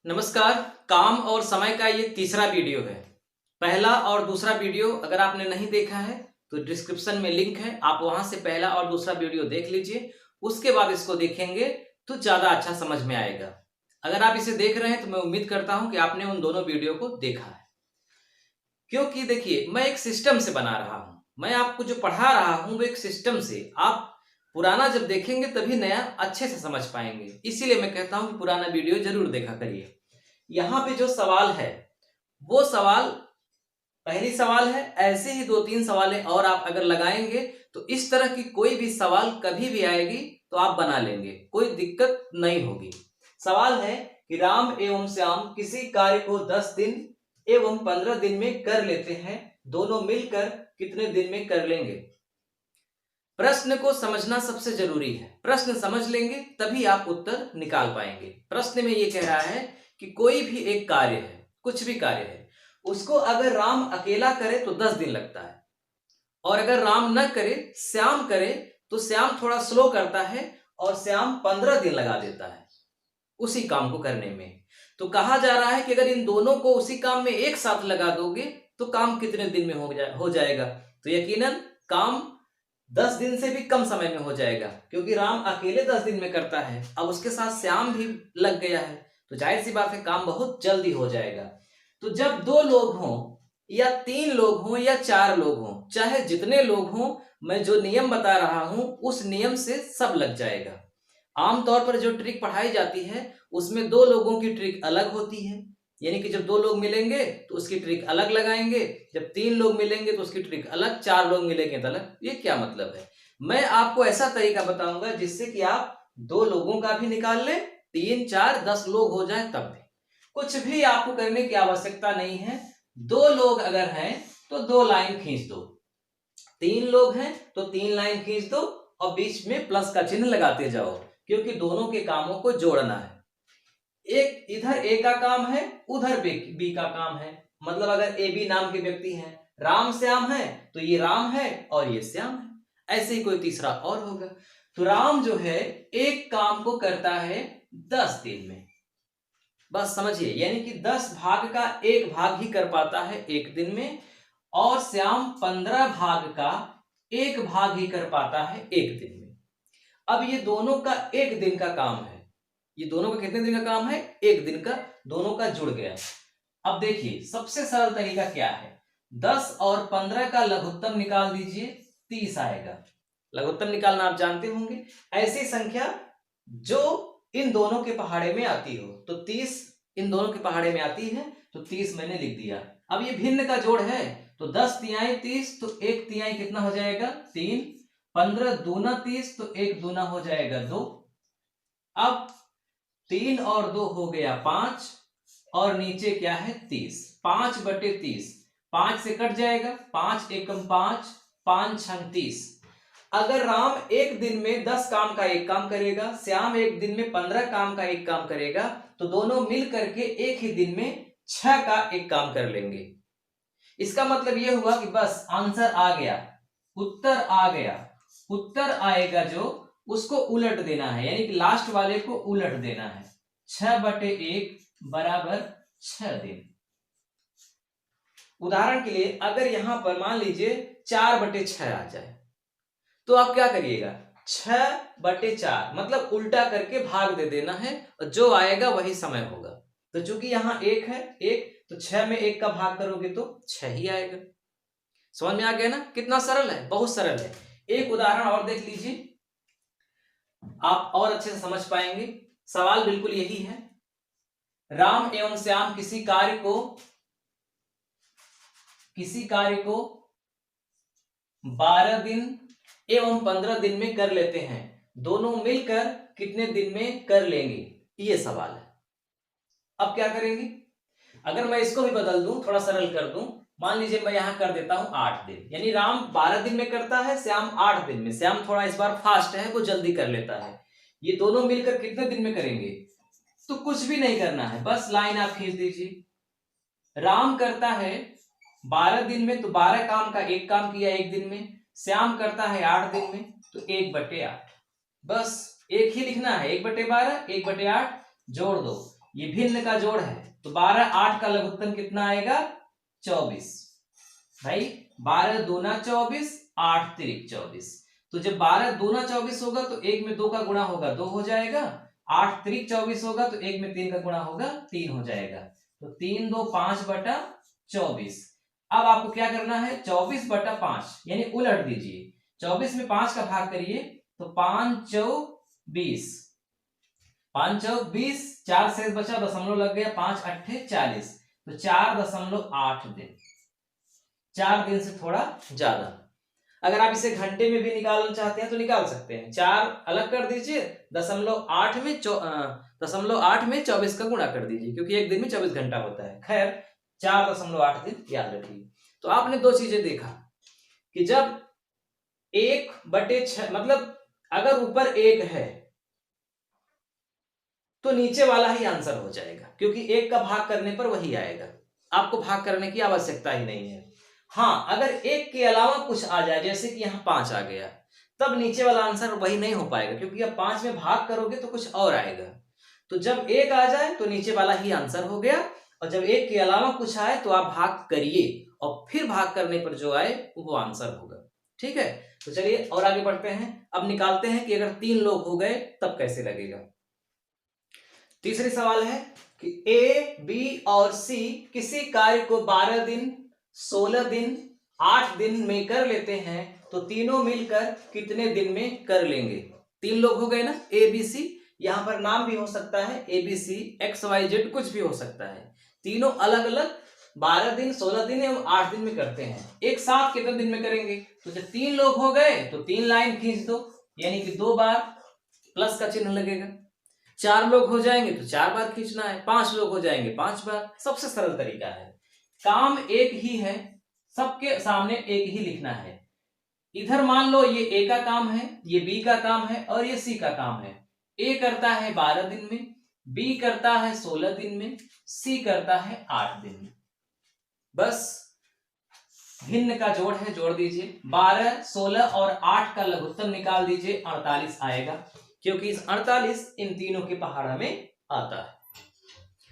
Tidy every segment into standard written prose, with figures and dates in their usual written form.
नमस्कार। काम और समय का ये तीसरा वीडियो है। पहला और दूसरा वीडियो अगर आपने नहीं देखा है तो डिस्क्रिप्शन में लिंक है, आप वहां से पहला और दूसरा वीडियो देख लीजिए। उसके बाद इसको देखेंगे तो ज्यादा अच्छा समझ में आएगा। अगर आप इसे देख रहे हैं तो मैं उम्मीद करता हूं कि आपने उन दोनों वीडियो को देखा है, क्योंकि देखिए मैं एक सिस्टम से बना रहा हूं। मैं आपको जो पढ़ा रहा हूं वो एक सिस्टम से। आप पुराना जब देखेंगे तभी नया अच्छे से समझ पाएंगे। इसीलिए मैं कहता हूं कि पुराना वीडियो जरूर देखा करिए। यहाँ पे जो सवाल है वो सवाल पहली सवाल है, ऐसे ही दो तीन सवालें और आप अगर लगाएंगे तो इस तरह की कोई भी सवाल कभी भी आएगी तो आप बना लेंगे, कोई दिक्कत नहीं होगी। सवाल है कि राम एवं श्याम किसी कार्य को 10 दिन एवं 15 दिन में कर लेते हैं, दोनों मिलकर कितने दिन में कर लेंगे। प्रश्न को समझना सबसे जरूरी है। प्रश्न समझ लेंगे तभी आप उत्तर निकाल पाएंगे। प्रश्न में ये कह रहा है कि कोई भी एक कार्य है, कुछ भी कार्य है, उसको अगर राम अकेला करे तो 10 दिन लगता है, और अगर राम न करे, श्याम करे, तो श्याम थोड़ा स्लो करता है और श्याम 15 दिन लगा देता है उसी काम को करने में। तो कहा जा रहा है कि अगर इन दोनों को उसी काम में एक साथ लगा दोगे तो काम कितने दिन में हो जाएगा। तो यकीनन काम 10 दिन से भी कम समय में हो जाएगा, क्योंकि राम अकेले 10 दिन में करता है, अब उसके साथ श्याम भी लग गया है, तो जाहिर सी बात है काम बहुत जल्दी हो जाएगा। तो जब 2 लोग हों या 3 लोग हों या 4 लोग हों, चाहे जितने लोग हों, मैं जो नियम बता रहा हूं उस नियम से सब लग जाएगा। आमतौर पर जो ट्रिक पढ़ाई जाती है उसमें 2 लोगों की ट्रिक अलग होती है, यानी कि जब 2 लोग मिलेंगे तो उसकी ट्रिक अलग लगाएंगे, जब 3 लोग मिलेंगे तो उसकी ट्रिक अलग, 4 लोग मिलेंगे तो अलग। ये क्या मतलब है? मैं आपको ऐसा तरीका बताऊंगा जिससे कि आप 2 लोगों का भी निकाल लें, 3 4 10 लोग हो जाए तब भी कुछ भी आपको करने की आवश्यकता नहीं है। 2 लोग अगर हैं तो 2 लाइन खींच दो, 3 लोग हैं तो 3 लाइन खींच दो और बीच में प्लस का चिन्ह लगाते जाओ, क्योंकि दोनों के कामों को जोड़ना है। एक इधर ए का काम है, उधर बी का काम है। मतलब अगर ए बी नाम के व्यक्ति हैं, राम श्याम है, तो ये राम है और ये श्याम है। ऐसे ही कोई तीसरा और होगा। तो राम जो है एक काम को करता है 10 दिन में, बस समझिए, यानी कि 10 भाग का 1 भाग ही कर पाता है 1 दिन में, और श्याम 15 भाग का 1 भाग ही कर पाता है 1 दिन में। अब ये दोनों का 1 दिन का काम है। ये दोनों का कितने दिन का काम है? 1 दिन का, दोनों का जुड़ गया। अब देखिए सबसे सरल तरीका क्या है, 10 और 15 का लघुत्तम निकाल दीजिए, 30 आएगा। लघुत्तम निकालना आप जानते होंगे, ऐसी संख्या जो इन दोनों के पहाड़े में आती हो। तो 30 इन दोनों के पहाड़े में आती है, तो 30 मैंने लिख दिया। अब ये भिन्न का जोड़ है, तो 10 तिहाई 30, तो 1 तिहाई कितना हो जाएगा? 3। 15 दूना 30, तो 1 दूना हो जाएगा 2। अब 3 और 2 हो गया 5, और नीचे क्या है? 30। 5/30, 5 से कट जाएगा, 5 एकम 5, 5 छंग 30। अगर राम एक दिन में 10 काम का एक काम करेगा, श्याम एक दिन में 15 काम का एक काम करेगा, तो दोनों मिल करके एक ही दिन में 6 का एक काम कर लेंगे। इसका मतलब यह हुआ कि बस आंसर आ गया, उत्तर आ गया। उत्तर आएगा जो उसको उलट देना है, यानी कि लास्ट वाले को उलट देना है। 6/1 बराबर 6 दिन। उदाहरण के लिए अगर यहां पर मान लीजिए 4/6 आ जाए, तो आप क्या करिएगा? 6/4 मतलब उल्टा करके भाग दे देना है, और जो आएगा वही समय होगा। तो चूंकि यहां 1 है, 1, तो 6 में 1 का भाग करोगे तो 6 ही आएगा। समझ में आ गया ना? कितना सरल है, बहुत सरल है। एक उदाहरण और देख लीजिए, आप और अच्छे से समझ पाएंगे। सवाल बिल्कुल यही है, राम एवं श्याम किसी कार्य को 12 दिन एवं 15 दिन में कर लेते हैं, दोनों मिलकर कितने दिन में कर लेंगे, ये सवाल है। अब क्या करेंगे? अगर मैं इसको भी बदल दूं, थोड़ा सरल कर दूं, मान लीजिए मैं यहां कर देता हूं 8 दिन, यानी राम 12 दिन में करता है, श्याम 8 दिन में। श्याम थोड़ा इस बार फास्ट है, वो जल्दी कर लेता है। ये दोनों मिलकर कितने दिन में करेंगे? तो कुछ भी नहीं करना है, बस लाइन आप खींच दीजिए। राम करता है 12 दिन में, तो 12 काम का एक काम किया 1 दिन में। श्याम करता है 8 दिन में, तो 1/8। बस एक ही लिखना है, 1/12 1/8 जोड़ दो, ये भिन्न का जोड़ है, तो 12 8 का लघुत्तम कितना आएगा 24। भाई 12 दूना 24, 8 तिरिक 24। तो जब 12 दूना 24 होगा तो 1 में 2 का गुणा होगा 2 हो जाएगा, 8 तिरिक 24 होगा तो 1 में 3 का गुणा होगा 3 हो जाएगा। तो 3 2 5 बटा 24। अब आपको क्या करना है 24 बटा 5 यानी उलट दीजिए, 24 में 5 का भाग करिए तो 5 चौक 20, 5 चौक 20, 4 से बचा दशमलव लग गया, 5 अट्ठे 40, तो 4.8 दिन, 4 दिन से थोड़ा ज्यादा। अगर आप इसे घंटे में भी निकालना चाहते हैं तो निकाल सकते हैं, 4 अलग कर दीजिए, 0.8 में 0.8 में 24 का गुणा कर दीजिए, क्योंकि एक दिन में 24 घंटा होता है। खैर 4.8 दिन याद रखिए। तो आपने दो चीजें देखा कि जब 1/6 मतलब अगर ऊपर 1 है तो नीचे वाला ही आंसर हो जाएगा, क्योंकि 1 का भाग करने पर वही आएगा, आपको भाग करने की आवश्यकता ही नहीं है। हाँ, अगर 1 के अलावा कुछ आ जाए, जैसे कि यहाँ 5 आ गया, तब नीचे वाला आंसर वही नहीं हो पाएगा, क्योंकि अब 5 में भाग करोगे तो कुछ और आएगा। तो जब 1 आ जाए तो नीचे वाला ही आंसर हो गया, और जब 1 के अलावा कुछ आए तो आप भाग करिए और फिर भाग करने पर जो आए वो आंसर होगा। ठीक है, तो चलिए और आगे बढ़ते हैं। अब निकालते हैं कि अगर 3 लोग हो गए तब कैसे लगेगा। तीसरी सवाल है कि ए, बी और सी किसी कार्य को 12 दिन, 16 दिन, 8 दिन में कर लेते हैं, तो तीनों मिलकर कितने दिन में कर लेंगे। 3 लोग हो गए ना, ए बी सी, यहां पर नाम भी हो सकता है A B C, X Y Z, कुछ भी हो सकता है। तीनों अलग अलग 12 दिन, 16 दिन एवं 8 दिन में करते हैं। एक साथ कितने दिन में करेंगे, तो जब 3 लोग हो गए तो 3 लाइन खींच दो, यानी कि 2 बार प्लस का चिन्ह लगेगा। 4 लोग हो जाएंगे तो 4 बार खींचना है, 5 लोग हो जाएंगे 5 बार। सबसे सरल तरीका है, काम एक ही है, सबके सामने एक ही लिखना है। इधर मान लो ये ए का काम है, ये बी का काम है और ये सी का काम है। ए करता है 12 दिन में, बी करता है 16 दिन में, सी करता है 8 दिन में। बस भिन्न का जोड़ है, जोड़ दीजिए। 12, 16 और 8 का लघुत्तम निकाल दीजिए, 48 आएगा, क्योंकि इस 48 इन तीनों के पहाड़ा में आता है।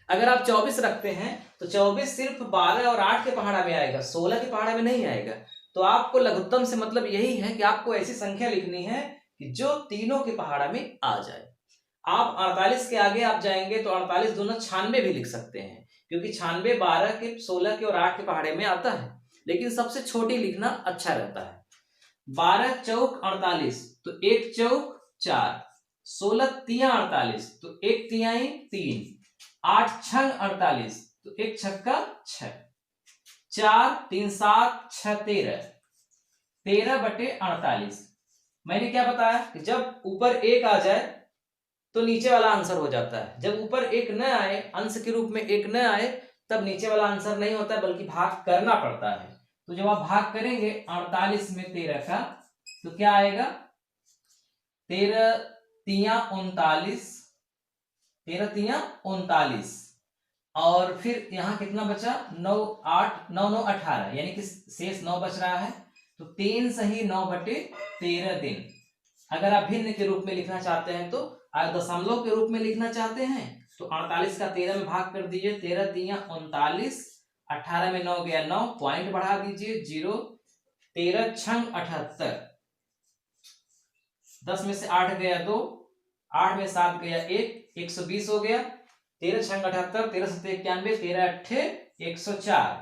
अगर आप 24 रखते हैं तो 24 सिर्फ 12 और 8 के पहाड़ा में आएगा, 16 के पहाड़ा में नहीं आएगा। तो आपको लघुत्तम से मतलब यही है कि आपको ऐसी संख्या लिखनी है कि जो तीनों के पहाड़ा में आ जाए। आप 48 के आगे आप जाएंगे तो 48 दूना 96 भी लिख सकते हैं, क्योंकि 96 12 के, 16 के और 8 के पहाड़े में आता है, लेकिन सबसे छोटी लिखना अच्छा रहता है। 12 चौक 48, तो 1 चौक 4, 16 तिया 48, तो 1 तिहाई 3, 8 छंग 48, तो 1 छक्का 6, 4 3 7 6 13, 13/48। मैंने क्या बताया कि जब ऊपर 1 आ जाए तो नीचे वाला आंसर हो जाता है, जब ऊपर 1 न आए, अंश के रूप में 1 न आए, तब नीचे वाला आंसर नहीं होता है, बल्कि भाग करना पड़ता है। तो जब आप भाग करेंगे 48 में 13 का, तो क्या आएगा 13 तिया 39, 13 तिया 39, और फिर यहाँ कितना बचा 9 8 9 9 18, यानी कि शेष 9 बच रहा है। तो 3 सही 9/13 दिन। अगर आप भिन्न के रूप में लिखना चाहते हैं, तो दशमलव के रूप में लिखना चाहते हैं, तो 48 का 13 में भाग कर दीजिए, 13 तिया 39, 18 में 9 गया 9, पॉइंट बढ़ा दीजिए 0, 13 छंग 78, 10 में से 8 गया 2, 8 में 7 गया 1, 120 हो गया। 13 छंग 78, 13 सत्ते 91, 13 अट्ठे 104।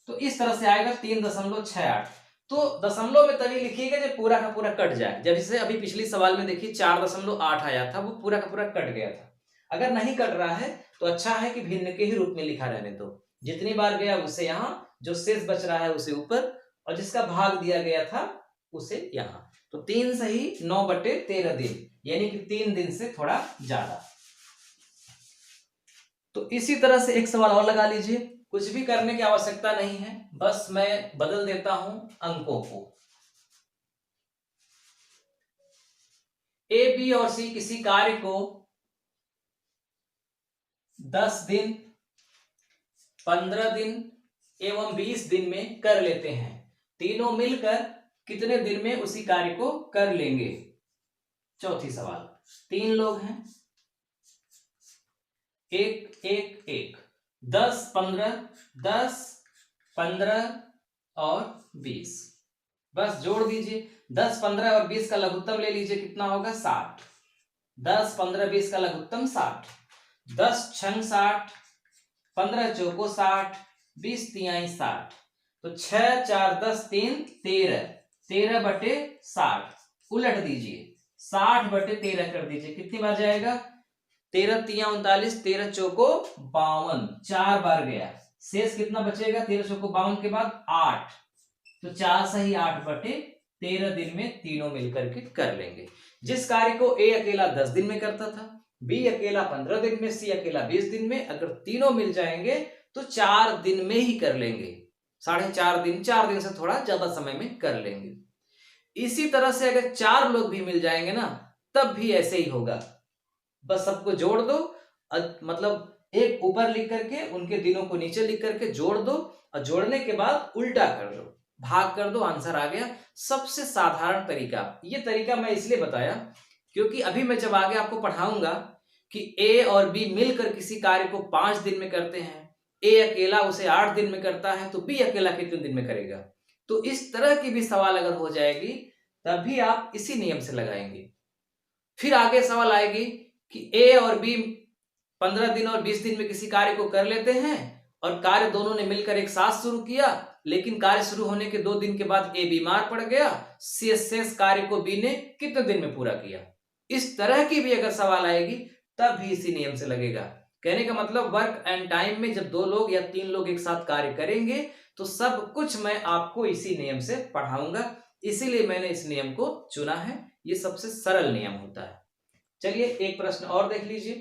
तो इस तरह से आएगा 3.68। तो दशमलव में तभी लिखिएगा जब पूरा का पूरा कट जाए। जब इसे अभी पिछली सवाल में देखिए 4.8 आया था, वो पूरा का पूरा कट गया था। अगर नहीं कट रहा है तो अच्छा है कि भिन्न के ही रूप में लिखा रहने दो। जितनी बार गया उसे यहाँ, जो शेष बच रहा है उसे ऊपर, और जिसका भाग दिया गया था उसे यहाँ। तो 3 सही 9/13 दिन, यानी कि 3 दिन से थोड़ा ज्यादा। तो इसी तरह से एक सवाल और लगा लीजिए, कुछ भी करने की आवश्यकता नहीं है, बस मैं बदल देता हूं अंकों को। ए, बी और सी किसी कार्य को 10 दिन, 15 दिन एवं 20 दिन में कर लेते हैं, तीनों मिलकर कितने दिन में उसी कार्य को कर लेंगे। चौथी सवाल, 3 लोग हैं, एक एक एक, 10 15, 10 15 और 20, बस जोड़ दीजिए। 10 15 और 20 का लघुत्तम ले लीजिए, कितना होगा 60। 10 15 20 का लघुत्तम 60, 10 छंग 60, 15 चौको 60, 20 तिहाई 60, तो 6 4 10 3 13, 13 बटे 60 उलट दीजिए, 60 बटे 13 कर दीजिए, कितनी बार जाएगा 13 तिया 39, 13 चौको 52, 4 बार गया। शेष कितना बचेगा 13 चौको 52 के बाद 8, तो 4 सही 8 बटे 13 दिन में तीनों मिलकर के कर लेंगे। जिस कार्य को ए अकेला 10 दिन में करता था, बी अकेला 15 दिन में, सी अकेला 20 दिन में, अगर तीनों मिल जाएंगे तो 4 दिन में ही कर लेंगे। 4.5 दिन, 4 दिन से थोड़ा ज्यादा समय में कर लेंगे। इसी तरह से अगर 4 लोग भी मिल जाएंगे ना, तब भी ऐसे ही होगा। बस सबको जोड़ दो, मतलब एक ऊपर लिख करके उनके दिनों को नीचे लिख करके जोड़ दो, और जोड़ने के बाद उल्टा कर दो, भाग कर दो, आंसर आ गया। सबसे साधारण तरीका। ये तरीका मैं इसलिए बताया क्योंकि अभी मैं जब आगे आपको पढ़ाऊंगा कि ए और बी मिलकर किसी कार्य को 5 दिन में करते हैं, ए अकेला उसे 8 दिन में करता है, तो बी अकेला कितने दिन में करेगा। तो इस तरह की भी सवाल अगर हो जाएगी तभी आप इसी नियम से लगाएंगे। फिर आगे सवाल आएगी कि ए और बी 15 दिन और 20 दिन में किसी कार्य को कर लेते हैं, और कार्य दोनों ने मिलकर एक साथ शुरू किया, लेकिन कार्य शुरू होने के 2 दिन के बाद ए बीमार पड़ गया, शेष कार्य को बी ने कितने दिन में पूरा किया। इस तरह की भी अगर सवाल आएगी तब भी इसी नियम से लगेगा। कहने का मतलब वर्क एंड टाइम में जब 2 लोग या 3 लोग एक साथ कार्य करेंगे तो सब कुछ मैं आपको इसी नियम से पढ़ाऊंगा, इसीलिए मैंने इस नियम को चुना है। ये सबसे सरल नियम होता है। चलिए एक प्रश्न और देख लीजिए।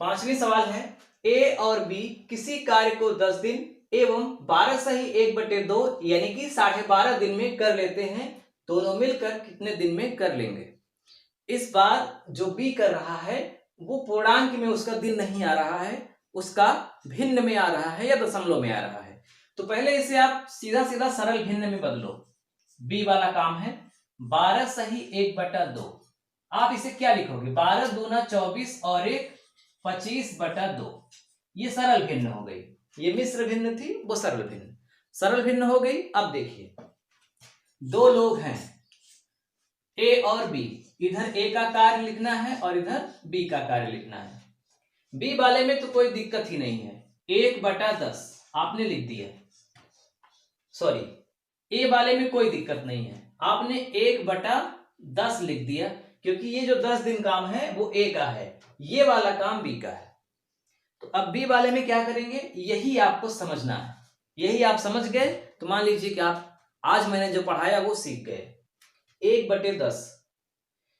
5वीं सवाल है, ए और बी किसी कार्य को 10 दिन एवं 12 सही 1/2 यानी कि 12.5 दिन में कर लेते हैं, दोनों मिलकर कितने दिन में कर लेंगे। इस बार जो बी कर रहा है वो पूर्णांक में उसका दिन नहीं आ रहा है, उसका भिन्न में आ रहा है या दशमलव में आ रहा है। तो पहले इसे आप सीधा सीधा सरल भिन्न में बदलो। बी वाला काम है 12 सही 1/2, आप इसे क्या लिखोगे 12 दूना 24 और 1 25/2। ये सरल भिन्न हो गई। ये मिश्र भिन्न थी, वो सरल भिन्न, सरल भिन्न हो गई। अब देखिए 2 लोग हैं ए और बी, इधर ए का कार्य लिखना है और इधर बी का कार्य लिखना है। बी वाले में तो कोई दिक्कत ही नहीं है, 1/10 आपने लिख दिया। सॉरी, ए वाले में कोई दिक्कत नहीं है, आपने 1/10 लिख दिया, क्योंकि ये जो 10 दिन काम है वो ए का है, ये वाला काम बी का है। तो अब बी वाले में क्या करेंगे, यही आपको समझना है। यही आप समझ गए तो मान लीजिए कि आप आज मैंने जो पढ़ाया वो सीख गए। 1/10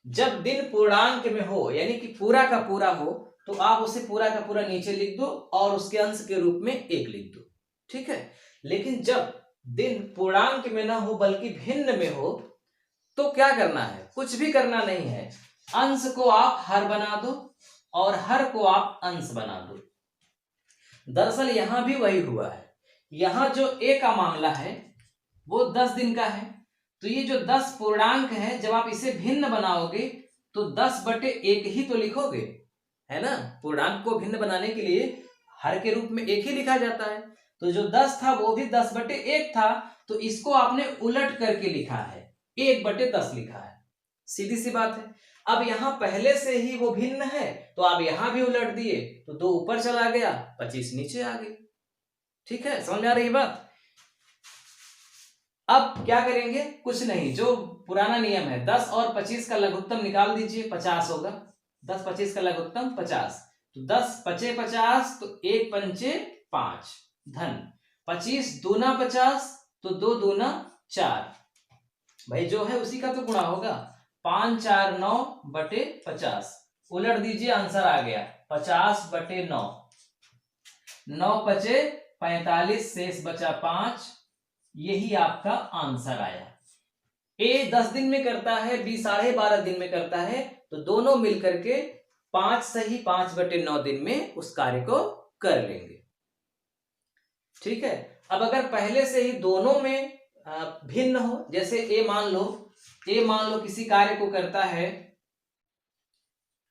जब दिन पूर्णांक में हो यानी कि पूरा का पूरा हो तो आप उसे पूरा का पूरा नीचे लिख दो और उसके अंश के रूप में 1 लिख दो, ठीक है। लेकिन जब दिन पूर्णांक में ना हो बल्कि भिन्न में हो तो क्या करना है, कुछ भी करना नहीं है, अंश को आप हर बना दो और हर को आप अंश बना दो। दरअसल यहां भी वही हुआ है। यहां जो ए का मामला है वो 10 दिन का है, तो ये जो 10 पूर्णांक है जब आप इसे भिन्न बनाओगे तो 10/1 ही तो लिखोगे, है ना। पूर्णांक को भिन्न बनाने के लिए हर के रूप में 1 ही लिखा जाता है। तो जो 10 था वो भी 10/1 था, तो इसको आपने उलट करके लिखा है, 1/10 लिखा है। सीधी सी बात है। अब यहां पहले से ही वो भिन्न है तो आप यहां भी उलट दिए तो 2 ऊपर चला गया, 25 नीचे आ गई। ठीक है, समझ आ रही बात। अब क्या करेंगे, कुछ नहीं, जो पुराना नियम है 10 और 25 का लघुत्तम निकाल दीजिए, 50 होगा। 10 25 का लघुत्तम 50, तो 10 5 50, तो 1 पंचे 5 धन 25 दूना 50, तो 2 दूना 4, भाई जो है उसी का तो गुणा होगा। 5 4 9/50, उलट दीजिए, आंसर आ गया 50/9। 9 पचे 45, शेष बचा 5, यही आपका आंसर आया। ए 10 दिन में करता है, बी 12.5 दिन में करता है, तो दोनों मिलकर के 5 सही 5/9 दिन में उस कार्य को कर लेंगे। ठीक है। अब अगर पहले से ही दोनों में भिन्न हो, जैसे ए मान लो किसी कार्य को करता है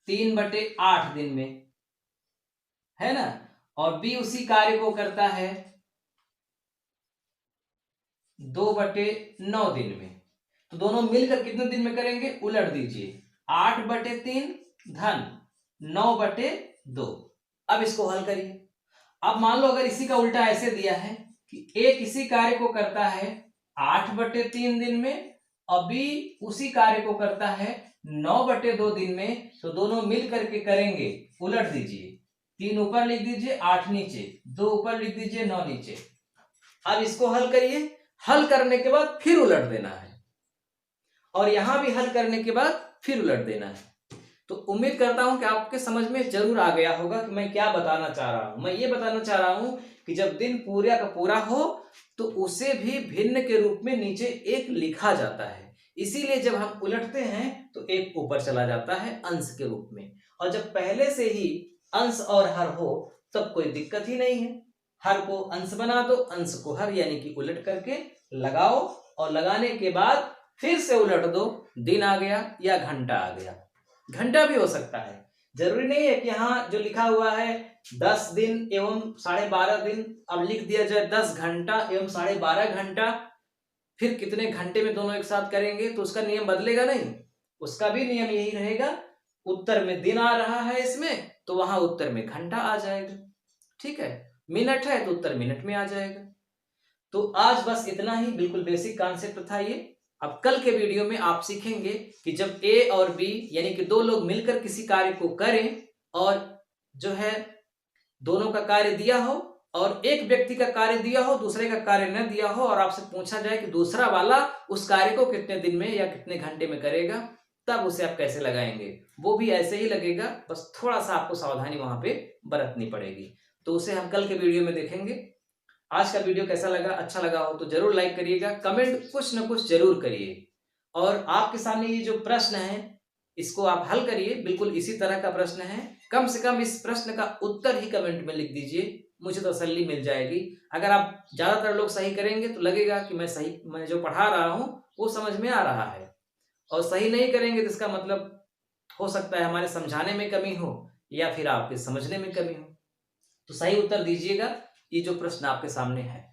3/8 दिन में, है ना, और बी उसी कार्य को करता है 2/9 दिन में। तो दोनों मिलकर कितने दिन में करेंगे, उलट दीजिए, 8/3 धन 9/2। अब इसको हल करिए। अब मान लो अगर इसी का उल्टा ऐसे दिया है कि ए किसी कार्य को करता है 8/3 दिन में और बी उसी कार्य को करता है 9/2 दिन में, तो दोनों मिल करके करेंगे, उलट दीजिए, 3 ऊपर लिख दीजिए 8 नीचे, 2 ऊपर लिख दीजिए 9 नीचे। अब इसको हल करिए, हल करने के बाद फिर उलट देना है और यहां भी हल करने के बाद फिर उलट देना है। तो उम्मीद करता हूं कि आपके समझ में जरूर आ गया होगा कि मैं क्या बताना चाह रहा हूं। मैं ये बताना चाह रहा हूं कि जब दिन पूरा का पूरा हो तो उसे भी भिन्न के रूप में नीचे एक लिखा जाता है, इसीलिए जब हम उलटते हैं तो एक ऊपर चला जाता है अंश के रूप में। और जब पहले से ही अंश और हर हो तब कोई दिक्कत ही नहीं है, हर को अंश बना दो, अंश को हर, यानी कि उलट करके लगाओ और लगाने के बाद फिर से उलट दो, दिन आ गया या घंटा आ गया। घंटा भी हो सकता है, जरूरी नहीं है कि यहाँ जो लिखा हुआ है 10 दिन एवं 12.5 दिन, अब लिख दिया जाए 10 घंटा एवं 12.5 घंटा, फिर कितने घंटे में दोनों एक साथ करेंगे, तो उसका नियम बदलेगा नहीं, उसका भी नियम यही रहेगा। उत्तर में दिन आ रहा है इसमें, तो वहां उत्तर में घंटा आ जाएगा, ठीक है। मिनट है तो उत्तर मिनट में आ जाएगा। तो आज बस इतना ही, बिल्कुल बेसिक कॉन्सेप्ट था ये। अब कल के वीडियो में आप सीखेंगे कि जब ए और बी यानी कि दो लोग मिलकर किसी कार्य को करें और जो है दोनों का कार्य दिया हो और एक व्यक्ति का कार्य दिया हो, दूसरे का कार्य न दिया हो, और आपसे पूछा जाए कि दूसरा वाला उस कार्य को कितने दिन में या कितने घंटे में करेगा, तब उसे आप कैसे लगाएंगे। वो भी ऐसे ही लगेगा, बस थोड़ा सा आपको सावधानी वहां पे बरतनी पड़ेगी। तो उसे हम कल के वीडियो में देखेंगे। आज का वीडियो कैसा लगा, अच्छा लगा हो तो जरूर लाइक करिएगा, कमेंट कुछ न कुछ जरूर करिए, और आपके सामने ये जो प्रश्न है इसको आप हल करिए। बिल्कुल इसी तरह का प्रश्न है, कम से कम इस प्रश्न का उत्तर ही कमेंट में लिख दीजिए, मुझे तसल्ली मिल जाएगी। अगर आप ज्यादातर लोग सही करेंगे तो लगेगा कि मैं जो पढ़ा रहा हूं वो समझ में आ रहा है, और सही नहीं करेंगे तो इसका मतलब हो सकता है हमारे समझाने में कमी हो या फिर आपके समझने में कमी हो। तो सही उत्तर दीजिएगा, ये जो प्रश्न आपके सामने है।